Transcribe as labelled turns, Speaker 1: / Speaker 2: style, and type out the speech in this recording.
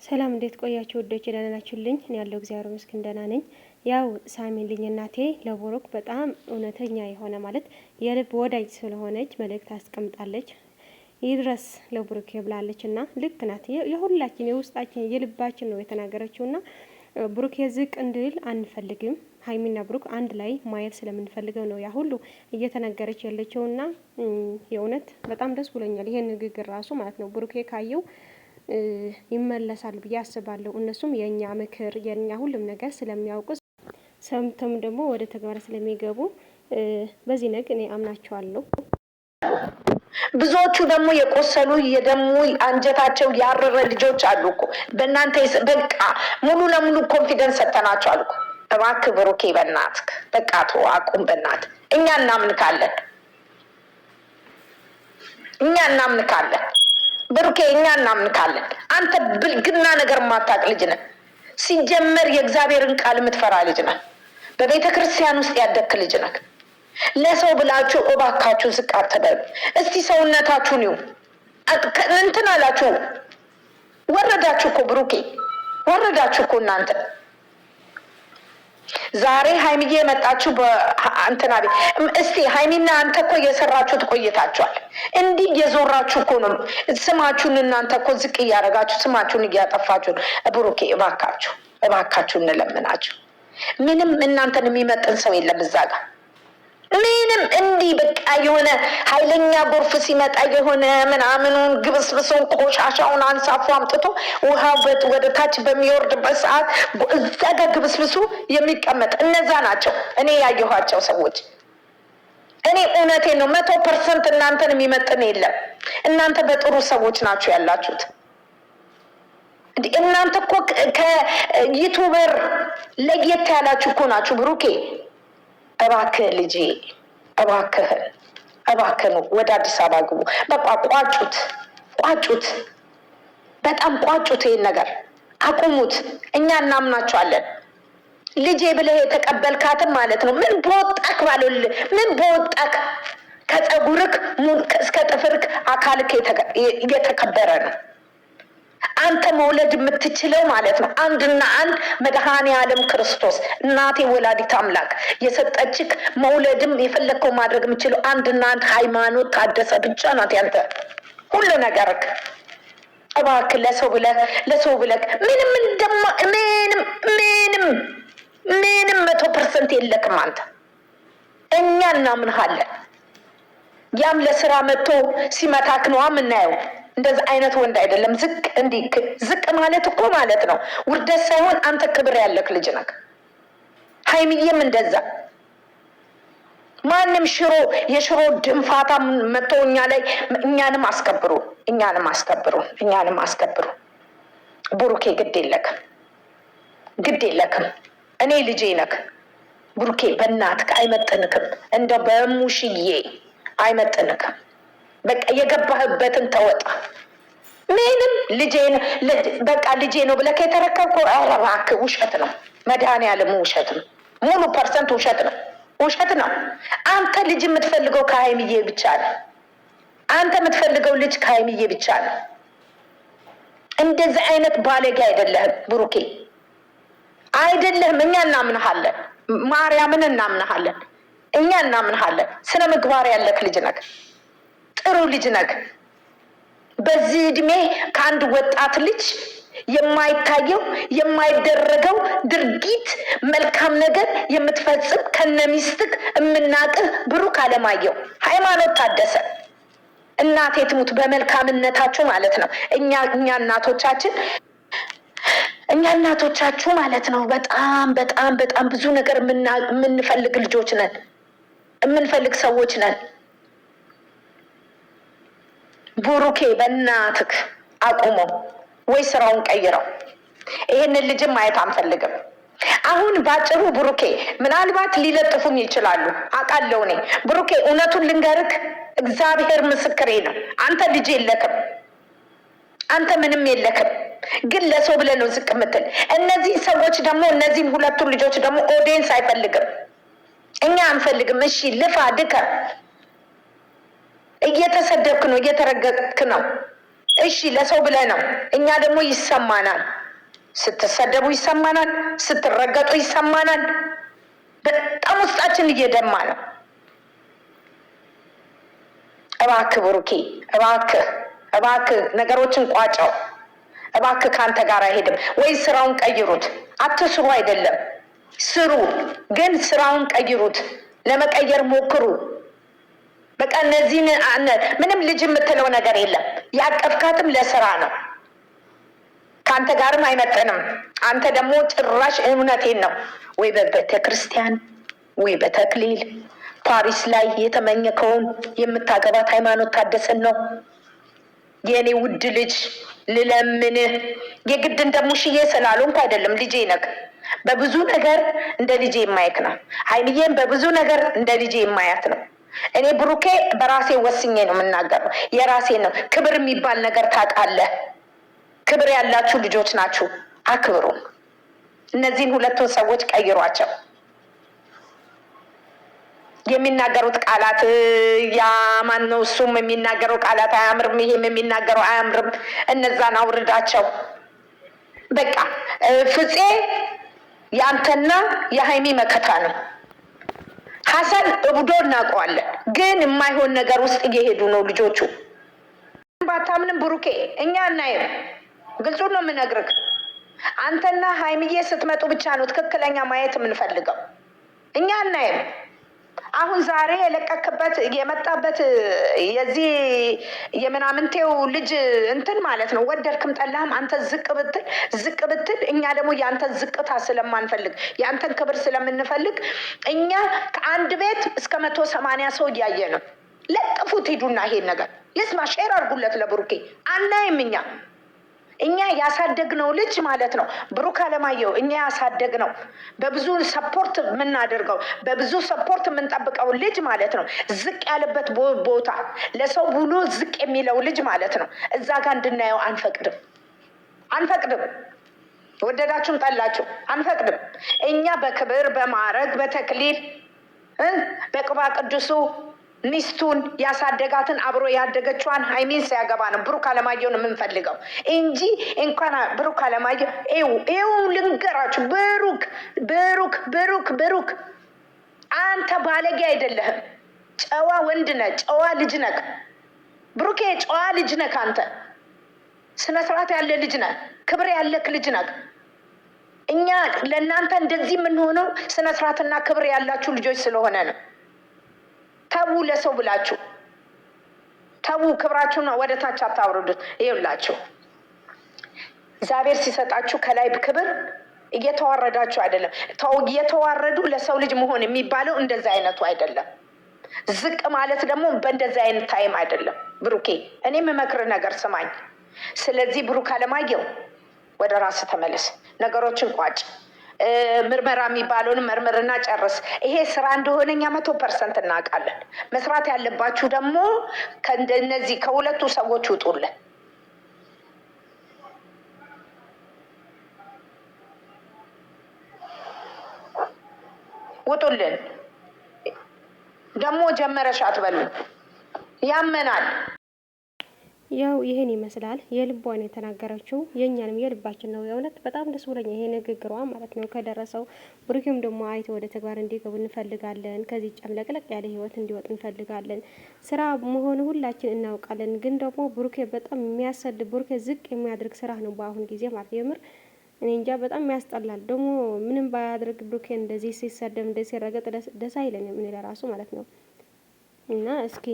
Speaker 1: ሰላም እንዴት ቆያችሁ ወዶች? ደህና ናችሁልኝ? እኔ ያለው እግዚአብሔር ይመስገን ደህና ነኝ። ያው ሳሚልኝ እናቴ ለቡሩክ በጣም እውነተኛ የሆነ ማለት የልብ ወዳጅ ስለሆነች መልእክት አስቀምጣለች። ይድረስ ለቡሩክ ብላለች እና ልክ ናት። የሁላችን የውስጣችን የልባችን ነው የተናገረችውና ብሩክ የዝቅ እንድል አንፈልግም። ሀይሚና ብሩክ አንድ ላይ ማየት ስለምንፈልገው ነው ያ ሁሉ እየተናገረች ያለችውና የእውነት በጣም ደስ ብሎኛል። ይሄን ንግግር ራሱ ማለት ነው ብሩክ ካየው ይመለሳል ብዬ አስባለሁ። እነሱም የኛ ምክር የኛ ሁሉም ነገር ስለሚያውቁ ሰምተም ደግሞ ወደ ተግባር ስለሚገቡ በዚህ ነገር እኔ አምናቸዋለሁ።
Speaker 2: ብዙዎቹ ደግሞ የቆሰሉ የደሙ አንጀታቸው ያረረ ልጆች አሉ እኮ በእናንተ በቃ ሙሉ ለሙሉ ኮንፊደንስ ሰጥተናቸዋል እኮ። እባክህ ብሩኬ በእናትህ በቃ ተው አቁም በእናትህ። እኛ እናምንካለን ብሩኬ እኛ እናምንካለን። አንተ ብልግና ነገር ማታቅ ልጅ ነህ። ሲጀመር የእግዚአብሔርን ቃል የምትፈራ ልጅ ነህ። በቤተ ክርስቲያን ውስጥ ያደግክ ልጅ ነህ። ለሰው ብላችሁ እባካችሁ ዝቅ አትበሉ። እስቲ ሰውነታችሁን ይው እንትን አላችሁ። ወረዳችሁ እኮ ብሩኬ ወረዳችሁ እኮ እናንተ። ዛሬ ሀይሚዬ የመጣችሁ በእንትና ቤት። እስቲ ሀይሚና አንተ እኮ እየሰራችሁት ቆይታችኋል። እንዲህ እየዞራችሁ እኮ ነው ስማችሁን እናንተ እኮ ዝቅ እያደረጋችሁ ስማችሁን እያጠፋችሁ። ብሩኬ እባካችሁ እንለምናችሁ። ምንም እናንተን የሚመጥን ሰው የለም እዛ ጋር ምንም። እንዲህ በቃ የሆነ ኃይለኛ ጎርፍ ሲመጣ የሆነ ምናምኑን ግብስብሱን ቆሻሻውን አንሳፎ አምጥቶ ውሃው ወደ ታች በሚወርድበት ሰዓት እዛ ጋር ግብስብሱ የሚቀመጥ እነዛ ናቸው እኔ ያየኋቸው ሰዎች። እኔ እውነቴን ነው 100% እናንተን የሚመጥን የለም። እናንተ በጥሩ ሰዎች ናችሁ ያላችሁት። እናንተ እኮ ከዩቱበር ለየት ያላችሁ እኮ ናችሁ። ብሩኬ እባክህ ልጄ እባክህ ነው ወደ አዲስ አበባ ግቡ። በቃ ቋጩት፣ በጣም ቋጩት። ይሄን ነገር አቁሙት። እኛ እናምናቸዋለን። ልጄ ብለህ የተቀበልካትን ማለት ነው። ምን በወጣክ ከፀጉርክ እስከ ጥፍርክ አካልክ የተከበረ ነው። አንተ መውለድ የምትችለው ማለት ነው አንድና አንድ መድኃኔ ዓለም ክርስቶስ እናቴ ወላዲት አምላክ የሰጠችክ መውለድም የፈለግከው ማድረግ የምችለው አንድና አንድ ሃይማኖት ታደሰ ብቻ ናት ያንተ ሁሉ ነገርክ። እባክህ ለሰው ብለህ ምንም 100% የለክም አንተ። እኛ እናምንሃለን። ያም ለስራ መጥቶ ሲመታክ ነው የምናየው። እንደዛ አይነት ወንድ አይደለም። ዝቅ ማለት እኮ ማለት ነው ውርደት ሳይሆን አንተ ክብር ያለክ ልጅ ነህ። ሀይሚዬም እንደዛ ማንም የሽሮ ድንፋታ መጥቶ እኛ ላይ እኛንም አስከብሩ። ብሩኬ ግድ የለክም። እኔ ልጄ ነክ ብሩኬ በእናትህ አይመጥንክም። እንደ በሙሽዬ አይመጥንክም። በቃ የገባህበትን ተወጣ። ምንም ልጄ ነው ብለህ የተረከብከው እባክህ ውሸት ነው። መድኃኒዓለም ውሸት ነው። ሙሉ % ውሸት ነው። አንተ ልጅ የምትፈልገው ከሀይሚዬ ብቻ ነው። አንተ የምትፈልገው ልጅ ከሀይሚዬ ብቻ ነው። እንደዚህ አይነት ባለጌ አይደለህም ብሩኬ፣ አይደለህም። እኛ እናምንሃለን። ማርያምን እናምንሃለን። ስነ ምግባር ያለክ ልጅ ነህ። ጥሩ ልጅ ነህ። በዚህ እድሜ ከአንድ ወጣት ልጅ የማይታየው የማይደረገው ድርጊት መልካም ነገር የምትፈጽም ከነሚስትክ የምናቅህ ብሩክ አለማየሁ ሃይማኖት ታደሰ እናቴ ትሙት በመልካምነታችሁ ማለት ነው። እኛ እናቶቻችሁ ማለት ነው በጣም ብዙ ነገር የምንፈልግ ልጆች ነን። የምንፈልግ ሰዎች ነን። ብሩኬ በእናትክ አቁመው ወይ ስራውን ቀይረው። ይሄንን ልጅም ማየት አንፈልግም። አሁን ባጭሩ ብሩኬ ምናልባት ሊለጥፉኝ ይችላሉ አውቃለሁ። እኔ ብሩኬ እውነቱን ልንገርክ፣ እግዚአብሔር ምስክሬ ነው። አንተ ልጅ የለክም፣ አንተ ምንም የለክም። ግን ለሰው ብለህ ነው ዝቅ የምትል። እነዚህ ሰዎች ደግሞ እነዚህም ሁለቱን ልጆች ደግሞ ኦዲየንስ አይፈልግም፣ እኛ አንፈልግም። እሺ ልፋ ድከም፣ እየተሰደብክ ነው፣ እየተረገጥክ ነው። እሺ ለሰው ብለህ ነው። እኛ ደግሞ ይሰማናል። ስትሰደቡ ይሰማናል፣ ስትረገጡ ይሰማናል። በጣም ውስጣችን እየደማ ነው። እባክህ ብሩኬ፣ እባክህ ነገሮችን ቋጨው። እባክህ ከአንተ ጋር አይሄድም ወይ? ስራውን ቀይሩት። አትስሩ አይደለም ስሩ፣ ግን ስራውን ቀይሩት። ለመቀየር ሞክሩ። በቃ እነዚህን ምንም ልጅ የምትለው ነገር የለም። ያቀፍካትም ለስራ ነው። ከአንተ ጋርም አይመጥንም። አንተ ደግሞ ጭራሽ እውነቴን ነው ወይ በቤተ ክርስቲያን ወይ በተክሊል ፓሪስ ላይ የተመኘከውን የምታገባት ሃይማኖት ታደሰን ነው። የእኔ ውድ ልጅ ልለምንህ፣ የግድ እንደ ሙሽዬ ስላልሆንኩ አይደለም፣ ልጄ ነህ። በብዙ ነገር እንደ ልጄ የማየት ነው። ሀይሚዬም በብዙ ነገር እንደ ልጄ የማያት ነው። እኔ ብሩኬ በራሴ ወስኜ ነው የምናገረው፣ የራሴ ነው። ክብር የሚባል ነገር ታውቃለህ። ክብር ያላችሁ ልጆች ናችሁ፣ አክብሩ። እነዚህን ሁለቱን ሰዎች ቀይሯቸው። የሚናገሩት ቃላት ያማን ነው። እሱም የሚናገረው ቃላት አያምርም፣ ይሄም የሚናገረው አያምርም። እነዛን አውርዳቸው በቃ። ፍፄ ያንተና የሀይሚ መከታ ነው። ሀሰን እብዶ እናውቀዋለን፣ ግን የማይሆን ነገር ውስጥ እየሄዱ ነው ልጆቹ። ባታምንም ብሩኬ እኛ እናየም፣ ግልጹን ነው የምነግርህ። አንተና ሀይሚዬ ስትመጡ ብቻ ነው ትክክለኛ ማየት የምንፈልገው። እኛ እናየም። አሁን ዛሬ የለቀክበት የመጣበት የዚህ የምናምንቴው ልጅ እንትን ማለት ነው። ወደድክም ጠላህም አንተ ዝቅ ብትል እኛ ደግሞ የአንተን ዝቅታ ስለማንፈልግ የአንተን ክብር ስለምንፈልግ እኛ ከአንድ ቤት እስከ 180 ሰው እያየ ነው። ለጥፉት ሂዱና ይሄን ነገር ይስማ፣ ሼር አድርጉለት ለብሩኬ። አናይም እኛ ያሳደግነው ልጅ ማለት ነው። ብሩክ አለማየሁ እኛ ያሳደግነው በብዙ ሰፖርት የምናደርገው በብዙ ሰፖርት የምንጠብቀው ልጅ ማለት ነው። ዝቅ ያለበት ቦታ ለሰው ብሎ ዝቅ የሚለው ልጅ ማለት ነው። እዛ ጋር እንድናየው አንፈቅድም። ወደዳችሁም ጠላችሁ አንፈቅድም። እኛ በክብር በማዕረግ በተክሊል በቅባ ቅዱሱ ሚስቱን ያሳደጋትን አብሮ ያደገችዋን ሀይሚን ሲያገባ ነው ብሩክ አለማየሁን የምንፈልገው እንጂ እንኳን ብሩክ አለማየሁ ይው ልንገራችሁ፣ ብሩክ አንተ ባለጌ አይደለህም። ጨዋ ወንድ ነህ፣ ጨዋ ልጅ ነህ ብሩኬ፣ ጨዋ ልጅ ነህ አንተ። ስነ ስርዓት ያለ ልጅ ነህ፣ ክብር ያለክ ልጅ ነህ። እኛ ለእናንተ እንደዚህ የምንሆነው ስነ ስርዓትና ክብር ያላችሁ ልጆች ስለሆነ ነው። ተዉ፣ ለሰው ብላችሁ ተዉ። ክብራችሁን ወደ ታች አታውርዱት። ይኸውላችሁ እግዚአብሔር ሲሰጣችሁ ከላይ ክብር እየተዋረዳችሁ አይደለም። እየተዋረዱ ለሰው ልጅ መሆን የሚባለው እንደዛ አይነቱ አይደለም። ዝቅ ማለት ደግሞ በእንደዛ አይነት ታይም አይደለም። ብሩኬ እኔ የምመክር ነገር ስማኝ። ስለዚህ ብሩክ አለማየሁ ወደ ራስ ተመለስ፣ ነገሮችን ቋጭ። ምርመራ የሚባለውን መርምርና ጨርስ። ይሄ ስራ እንደሆነ እኛ 100% እናውቃለን። መስራት ያለባችሁ ደግሞ ከእነዚህ ከሁለቱ ሰዎች ውጡልን። ደግሞ ጀመረሽ አትበሉ፣ ያመናል።
Speaker 1: ያው ይሄን ይመስላል። የልቧን የተናገረችው የእኛንም የልባችን ነው። የእውነት በጣም ደስ ብሎኛል ይሄ ንግግሯ ማለት ነው ከደረሰው። ብሩኬም ደግሞ አይቶ ወደ ተግባር እንዲገቡ እንፈልጋለን። ከዚህ ጨምለቅለቅ ያለ ህይወት እንዲወጡ እንፈልጋለን። ስራ መሆኑ ሁላችን እናውቃለን። ግን ደግሞ ብሩኬ በጣም የሚያሰድብ ብሩኬ ዝቅ የሚያደርግ ስራ ነው በአሁን ጊዜ ማለት የምር እኔ እንጃ በጣም ያስጠላል። ደግሞ ምንም ባያደርግ ብሩኬ እንደዚህ ሲሰደብ እንደዚህ ሲረገጥ ደስ አይለንም እኔ ለራሱ ማለት ነው። እና እስኪ